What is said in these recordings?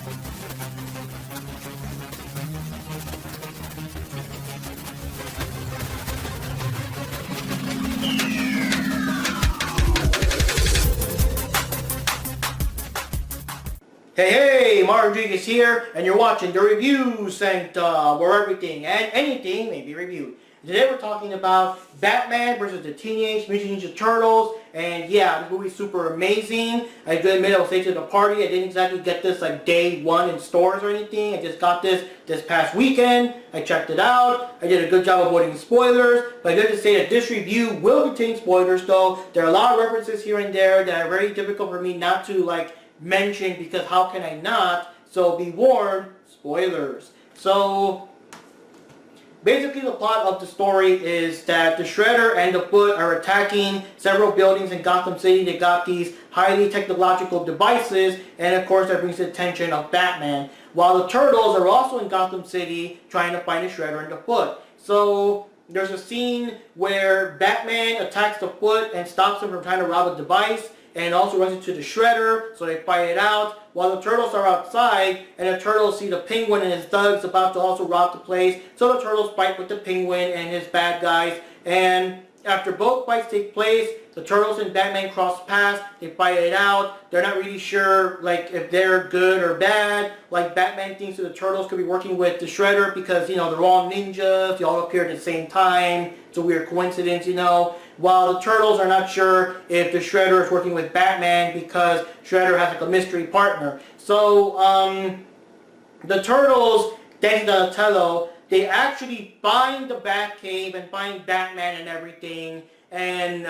Hey, Rodriguez here, and you're watching the Review Sanctum, where everything and anything may be reviewed. Today we're talking about Batman versus the Teenage Mutant Ninja Turtles, and yeah, this movie's super amazing. I do admit I was late to the party. I didn't exactly get this like day one in stores or anything. I just got this past weekend. I checked it out. I did a good job avoiding spoilers, but I did to say that this review will contain spoilers though. There are a lot of references here and there that are very difficult for me not to mention, because how can I not? So be warned, spoilers. So basically the plot of the story is that the Shredder and the Foot are attacking several buildings in Gotham City. They got these highly technological devices, and of course that brings the attention of Batman. While the Turtles are also in Gotham City trying to find the Shredder and the Foot. So there's a scene where Batman attacks the Foot and stops him from trying to rob a device, and also runs into the Shredder, so they fight it out, while the Turtles are outside, and the Turtles see the Penguin and his thugs about to also rob the place, so the Turtles fight with the Penguin and his bad guys, and after both fights take place, the Turtles and Batman cross paths, they fight it out. They're not really sure if they're good or bad. Batman thinks that the Turtles could be working with the Shredder because, they're all ninjas, they all appear at the same time. It's a weird coincidence, While the Turtles are not sure if the Shredder is working with Batman because Shredder has a mystery partner. So, the Turtles, thanks to Donatello, they actually find the Batcave and find Batman and everything. And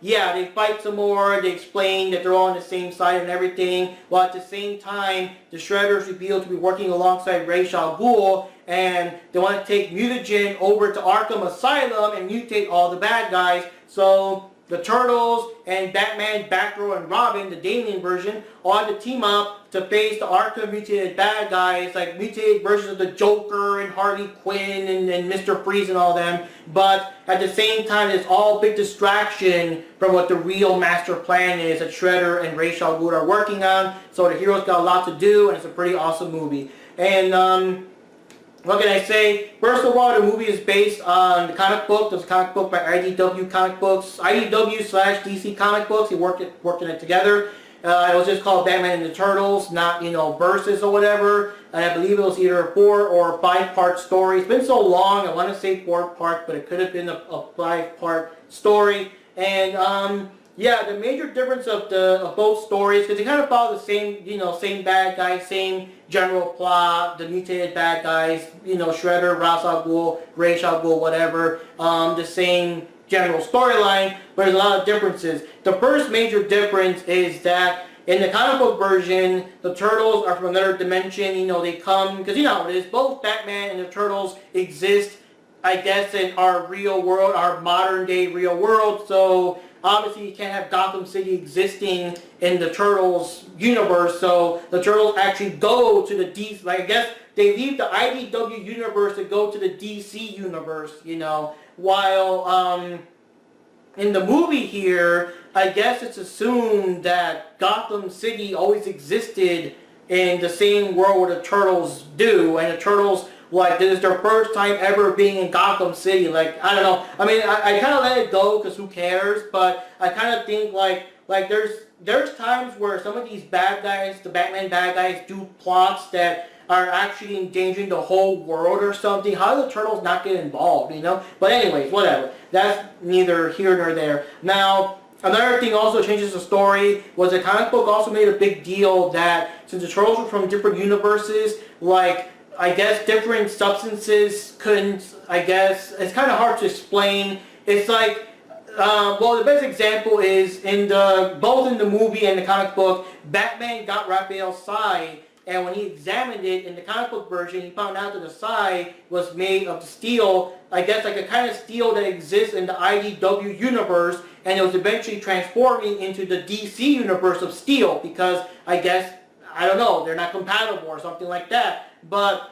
yeah, they fight some more. They explain that they're all on the same side and everything. While at the same time, the Shredder is revealed to be working alongside Ra's al Ghul, and they want to take Mutagen over to Arkham Asylum and mutate all the bad guys. So the Turtles and Batman, Batgirl, and Robin, the Damian version, all had to team up to face the Arkham mutated bad guys, like mutated versions of the Joker and Harley Quinn and Mr. Freeze and all them. But at the same time, it's all big distraction from what the real master plan is that Shredder and Ra's al Ghul are working on. So the heroes got a lot to do, and it's a pretty awesome movie. And what can I say? First of all, the movie is based on the comic book. There's a comic book by IDW Comic Books, IDW/DC Comic Books. He worked on it together. It was just called Batman and the Turtles, not, verses or whatever. And I believe it was either a 4 or 5-part story. It's been so long, I want to say 4 parts, but it could have been a 5-part story. And yeah, the major difference of both stories, because they kind of follow the same, same bad guys, same general plot, the mutated bad guys, Shredder, Ra's al Ghul, whatever, the same general storyline, but there's a lot of differences. The first major difference is that in the comic book version, the Turtles are from another dimension. They come, because you know how it is, both Batman and the Turtles exist, I guess, in our real world, our modern day real world. So obviously you can't have Gotham City existing in the Turtles universe. So the Turtles actually go to the DC, I guess they leave the IDW universe to go to the DC universe, while in the movie here, I guess it's assumed that Gotham City always existed in the same world where the Turtles do, and the Turtles, this is their first time ever being in Gotham City. I don't know. I mean, I kind of let it go because who cares? But I kind of think there's times where some of these bad guys, the Batman bad guys, do plots that are actually endangering the whole world or something. How do the Turtles not get involved, But anyways, whatever. That's neither here nor there. Now, another thing also changes the story was the comic book also made a big deal that since the Turtles were from different universes, I guess different substances couldn't, it's kind of hard to explain. It's well, the best example is both in the movie and the comic book, Batman got Raphael's psi, and when he examined it in the comic book version, he found out that the psi was made of steel, I guess a kind of steel that exists in the IDW universe, and it was eventually transforming into the DC universe of steel, because I guess, I don't know, they're not compatible or something like that. But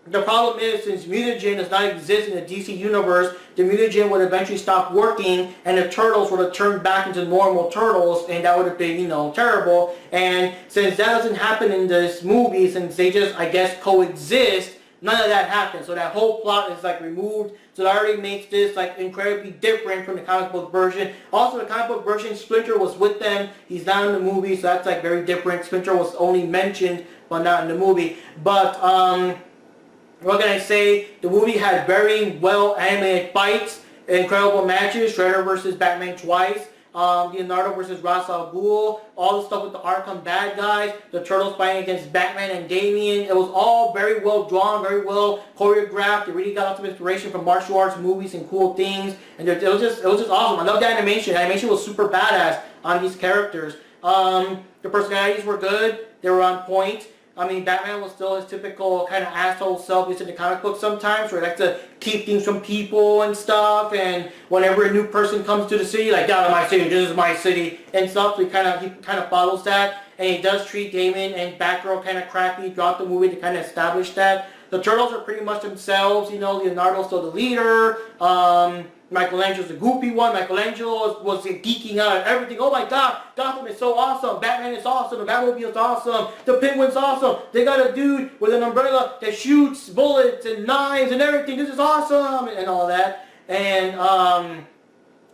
The problem is, since mutagen does not exist in the DC universe, the mutagen would eventually stop working, and the turtles would have turned back into normal turtles, and that would have been, terrible. And since that doesn't happen in this movie, since they just, I guess, coexist, none of that happens. So that whole plot is like removed. So that already makes this like incredibly different from the comic book version. Also, the comic book version, Splinter was with them. He's not in the movie, so that's like very different. Splinter was only mentioned, but not in the movie. But what can I say? The movie had very well animated fights, incredible matches. Shredder versus Batman twice. Leonardo versus Ra's al Ghul, all the stuff with the Arkham bad guys, the Turtles fighting against Batman and Damian. It was all very well drawn, very well choreographed. It really got lots of inspiration from martial arts movies and cool things, and it was just awesome. I love the animation. The animation was super badass on these characters. The personalities were good. They were on point. I mean, Batman was still his typical kind of asshole self he's in the comic book sometimes, where he likes to keep things from people and stuff, and whenever a new person comes to the city, like, get out of my city, this is my city, and stuff, so he kind of follows that, and he does treat Damon and Batgirl kind of crappy throughout the movie to kind of establish that. The Turtles are pretty much themselves, Leonardo's still the leader, Michelangelo's the goofy one. Michelangelo was geeking out at everything. Oh my god, Gotham is so awesome. Batman is awesome. The Batmobile is awesome. The Penguin's awesome. They got a dude with an umbrella that shoots bullets and knives and everything. This is awesome, and all that. And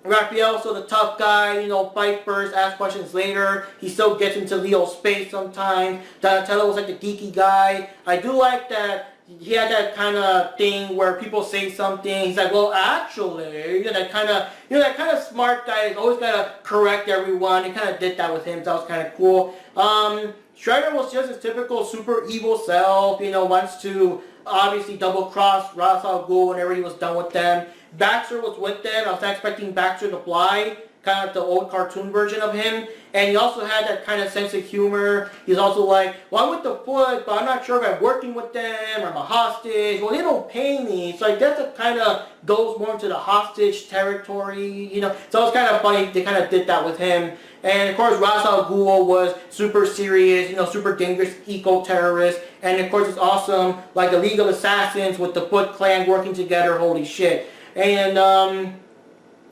Raphael's still the tough guy, fight first, ask questions later. He still gets into Leo's space sometimes. Donatello was like the geeky guy. I do like that. He had that kind of thing where people say something, he's like, well, actually, that kind of smart guy who's always got to correct everyone. He kind of did that with him, so that was kind of cool. Shredder was just his typical super evil self, wants to obviously double-cross Ra's al Ghul whenever he was done with them. Baxter was with them. I was not expecting Baxter to fly, kind of like the old cartoon version of him. And he also had that kind of sense of humor. He's also like, well, I'm with the Foot, but I'm not sure if I'm working with them or I'm a hostage. Well, they don't pay me. So I guess it kind of goes more into the hostage territory, So it's kind of funny. They kind of did that with him. And of course, Ra's al Ghul was super serious, super dangerous eco-terrorist. And of course, it's awesome, like the League of Assassins with the Foot Clan working together. Holy shit. And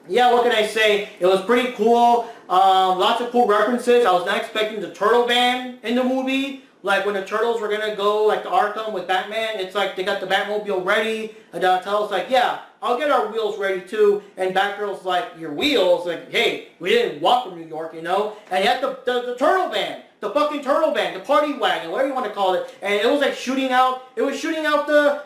yeah, what can I say? It was pretty cool. Lots of cool references. I was not expecting the Turtle Band in the movie. Like when the Turtles were gonna go like to Arkham with Batman, it's like they got the Batmobile ready, and Donatello's like, yeah, I'll get our wheels ready too. And Batgirl's like, your wheels? Like, hey, we didn't walk from New York, And he had the Turtle Band. The fucking Turtle Band, the party wagon, whatever you want to call it. And it was like shooting out the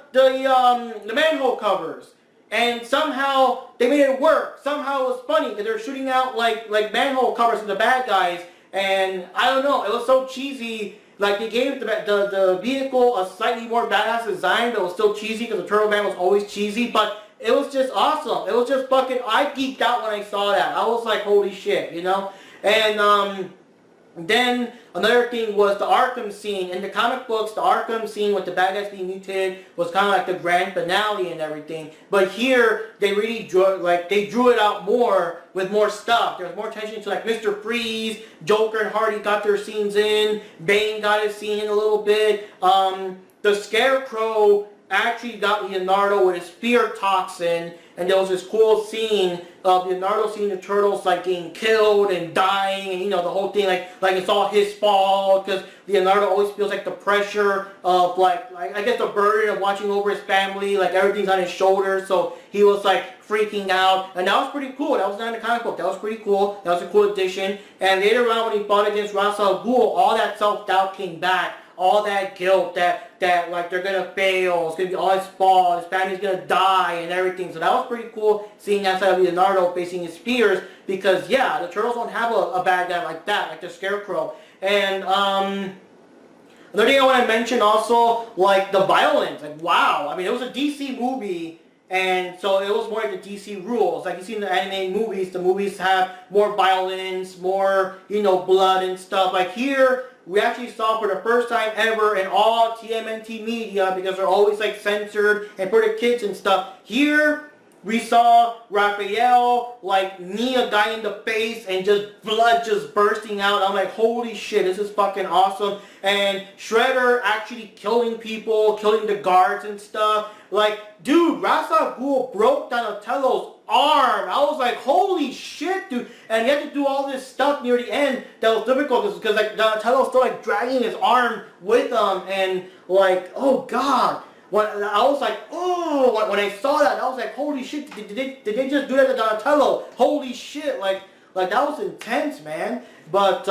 manhole covers. And somehow they made it work. Somehow it was funny because they were shooting out like manhole covers to the bad guys. And I don't know, it was so cheesy. Like they gave the vehicle a slightly more badass design, but it was still cheesy because the Turtle Band was always cheesy. But it was just awesome. It was just fucking. I geeked out when I saw that. I was like, holy shit, And then another thing was the Arkham scene. In the comic books, the Arkham scene with the bad guys being mutated was kind of like the grand finale and everything. But here, they really drew it out more with more stuff. There was more attention to like Mr. Freeze, Joker and Hardy got their scenes in, Bane got his scene in a little bit. The Scarecrow actually got Leonardo with his fear toxin, and there was this cool scene of Leonardo seeing the Turtles like getting killed and dying, and the whole thing like it's all his fault because Leonardo always feels like the pressure of like I guess the burden of watching over his family, like everything's on his shoulders, so he was like freaking out, and that was pretty cool. That was not in the comic book. That was pretty cool. That was a cool addition. And later on when he fought against Ra's al Ghul, all that self-doubt came back. All that guilt that like they're gonna fail, it's gonna be all his fault, his family's gonna die and everything. So that was pretty cool seeing that side of Leonardo facing his fears because yeah, the Turtles don't have a bad guy like that, like the Scarecrow. And another thing I want to mention also, like the violence, like wow, I mean it was a DC movie. And so it was more like the DC rules. Like you see in the animated movies, the movies have more violence, more, blood and stuff. Like here, we actually saw for the first time ever in all TMNT media, because they're always like censored and for the kids and stuff. Here, We saw Raphael like knee a guy in the face and just blood just bursting out. I'm like, holy shit, this is fucking awesome. And Shredder actually killing people, killing the guards and stuff. Like, dude, Ra's al Ghul broke Donatello's arm. I was like, holy shit, dude. And he had to do all this stuff near the end that was difficult because like Donatello's still like dragging his arm with him, and like, oh god. When I was like, oh, when I saw that, I was like, holy shit, did they just do that to Donatello? Holy shit, like that was intense, man. But,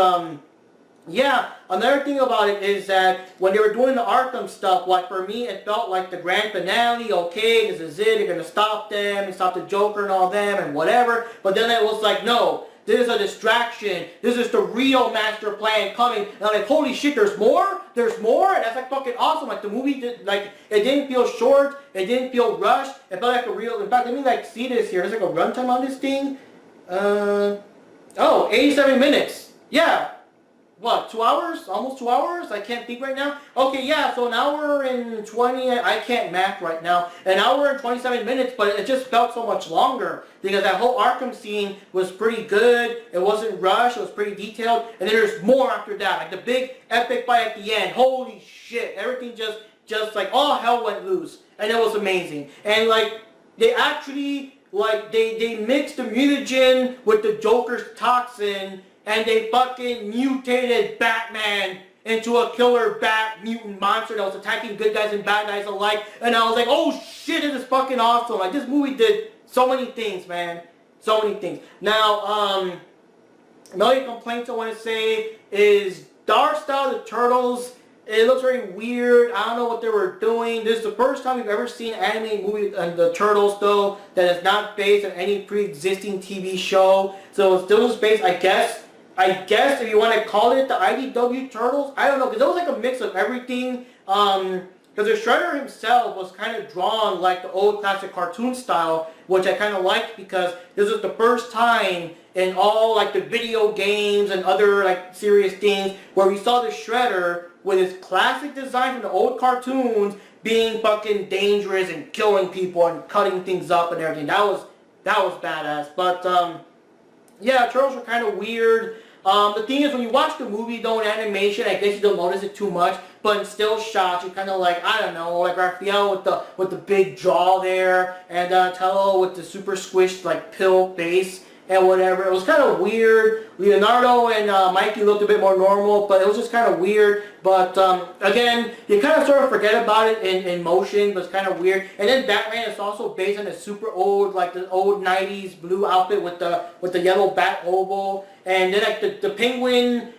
yeah, another thing about it is that when they were doing the Arkham stuff, like for me, it felt like the grand finale, okay, this is it, they're going to stop them, and stop the Joker and all them, and whatever. But then it was like, no, this is a distraction. This is the real master plan coming. And I'm like, holy shit, there's more? There's more? And that's like fucking awesome. Like the movie, it didn't feel short. It didn't feel rushed. It felt like a real, in fact, let me like see this here. There's like a runtime on this thing. 87 minutes. Yeah. What, 2 hours? Almost 2 hours? I can't think right now. Okay, yeah, so an hour and 20, I can't math right now. An hour and 27 minutes, but it just felt so much longer. Because that whole Arkham scene was pretty good. It wasn't rushed, it was pretty detailed. And then there's more after that. Like the big epic fight at the end. Holy shit. Everything just like all hell went loose. And it was amazing. And like, they actually, like, they mixed the mutagen with the Joker's toxin, and they fucking mutated Batman into a killer bat mutant monster that was attacking good guys and bad guys alike. And I was like, oh shit, this is fucking awesome. Like, this movie did so many things, man. So many things. Now, another complaints I want to say is the art style of the Turtles. It looks very weird. I don't know what they were doing. This is the first time we've ever seen an animated movie on the Turtles, though, that is not based on any pre-existing TV show. So it's still based, I guess if you want to call it the IDW Turtles, I don't know, because it was like a mix of everything. Because the Shredder himself was kind of drawn like the old classic cartoon style, which I kind of liked because this was the first time in all like the video games and other like serious things where we saw the Shredder with his classic design from the old cartoons being fucking dangerous and killing people and cutting things up and everything. That was badass. But yeah, Turtles were kind of weird. The thing is, when you watch the movie though in animation, I guess you don't notice it too much, but in still shots, you kind of like, I don't know, like Raphael with the big jaw there, and Donatello with the super squished like pill face and whatever. It was kind of weird. Leonardo and Mikey looked a bit more normal, but it was just kind of weird. But again, you kind of sort of forget about it in motion, but it's kind of weird. And then Batman is also based on a super old, like the old 90s blue outfit with the yellow bat oval. And then like the penguin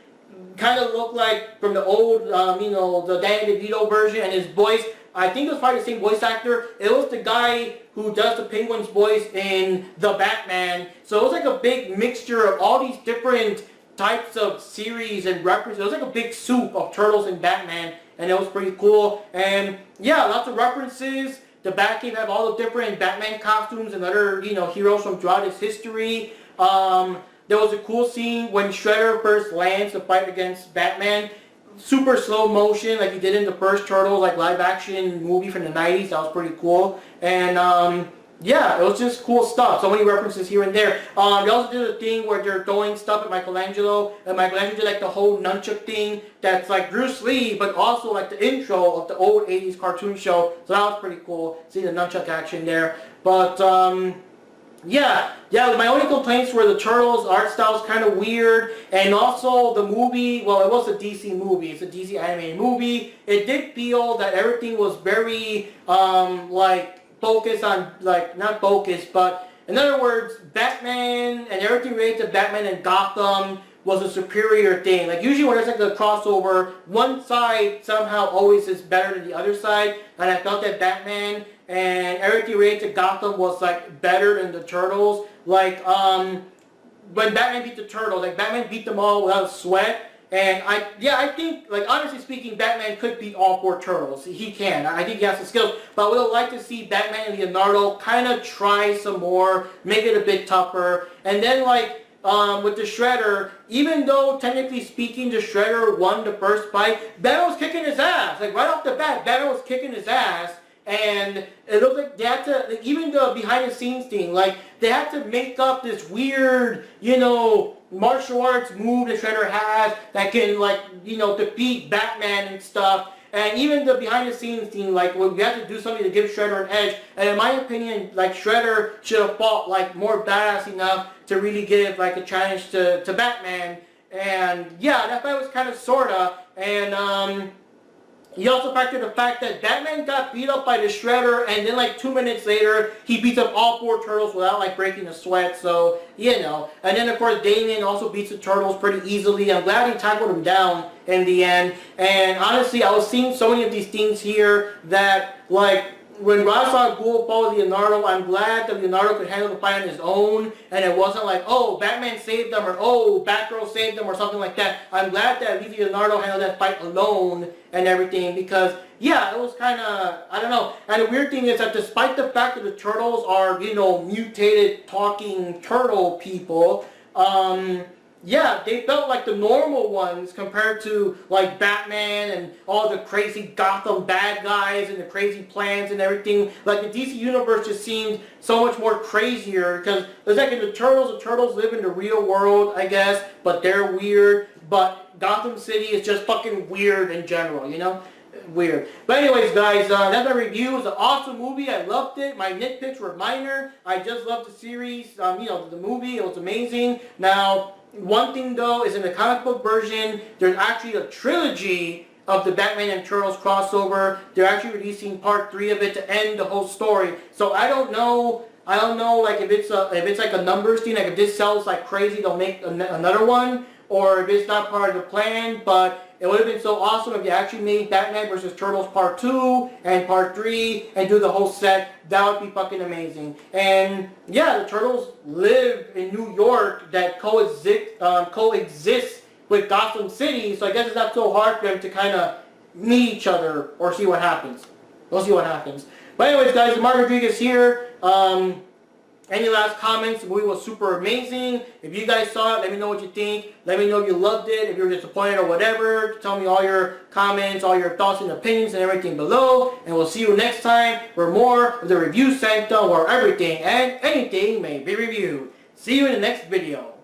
kind of looked like from the old, the Danny DeVito version, and his voice, I think it was probably the same voice actor. It was the guy who does the Penguin's voice in The Batman. So it was like a big mixture of all these different types of series and references. It was like a big soup of Turtles and Batman, and it was pretty cool. And yeah, lots of references. The Batcave have all the different Batman costumes and other, heroes from throughout his history. There was a cool scene when Shredder first lands to fight against Batman. Super slow motion like he did in the first Turtles, like live action movie from the 90s. That was pretty cool. And yeah, it was just cool stuff. So many references here and there. They also did a thing where they're throwing stuff at Michelangelo, and Michelangelo did like the whole nunchuck thing that's like Bruce Lee, but also like the intro of the old 80s cartoon show. So that was pretty cool, seeing the nunchuck action there. But yeah, my only complaints were the Turtles' art style is kind of weird, and also the movie, well, it was a DC movie, it's a DC animated movie. It did feel that everything was very, like, focused on, like, not focused, but in other words, Batman and everything related to Batman and Gotham was a superior thing. Like, usually when there's like a crossover, one side somehow always is better than the other side, and I felt that Batman and everything related to Gotham was like better than the Turtles. Like, when Batman beat the Turtles, like Batman beat them all without sweat. And I think, like, honestly speaking, Batman could beat all 4 Turtles. He can. I think he has the skills. But I would have liked to see Batman and Leonardo kind of try some more, make it a bit tougher. And then, like, with the Shredder, even though technically speaking the Shredder won the first fight, Batman was kicking his ass. Like, right off the bat, Batman was kicking his ass. And it looked like they had to, like, even the behind the scenes thing, like they had to make up this weird, martial arts move that Shredder has that can, like, defeat Batman and stuff. And even the behind the scenes thing, like, we had to do something to give Shredder an edge. And in my opinion, like, Shredder should have fought, like, more badass enough to really give, like, a challenge to Batman. And yeah, that fight was kind of sorta. And he also factored the fact that Batman got beat up by the Shredder, and then like 2 minutes later, he beats up all 4 turtles without like breaking a sweat, so, And then of course, Damian also beats the turtles pretty easily. I'm glad he tackled him down in the end. And honestly, I was seeing so many of these things here that, like, when Ra's al Ghul fought Leonardo, I'm glad that Leonardo could handle the fight on his own, and it wasn't like, oh, Batman saved them, or oh, Batgirl saved them, or something like that. I'm glad that at least Leonardo handled that fight alone and everything, because, yeah, it was kind of, I don't know. And the weird thing is that despite the fact that the turtles are, mutated, talking turtle people, yeah, they felt like the normal ones compared to, like, Batman and all the crazy Gotham bad guys and the crazy plans and everything. Like, the DC Universe just seemed so much more crazier, because it's like in the turtles live in the real world, I guess, but they're weird. But Gotham City is just fucking weird in general, Weird. But anyways, guys, that's my review. It was an awesome movie. I loved it. My nitpicks were minor. I just loved the series, the movie. It was amazing. Now, one thing though is in the comic book version, there's actually a trilogy of the Batman and Turtles crossover. They're actually releasing part 3 of it to end the whole story. So I don't know, like if it's like a numbers thing, like if this sells like crazy, they'll make another one, or if it's not part of the plan. But it would have been so awesome if you actually made Batman vs. Turtles Part 2 and Part 3 and do the whole set. That would be fucking amazing. And yeah, the Turtles live in New York that coexists with Gotham City, so I guess it's not so hard for them to kind of meet each other or see what happens. We'll see what happens. But anyways, guys, Mark Rodriguez here. Any last comments? The movie was super amazing. If you guys saw it, let me know what you think. Let me know if you loved it, if you were disappointed or whatever. Tell me all your comments, all your thoughts and opinions and everything below. And we'll see you next time for more of the Review Sanctum, where everything and anything may be reviewed. See you in the next video.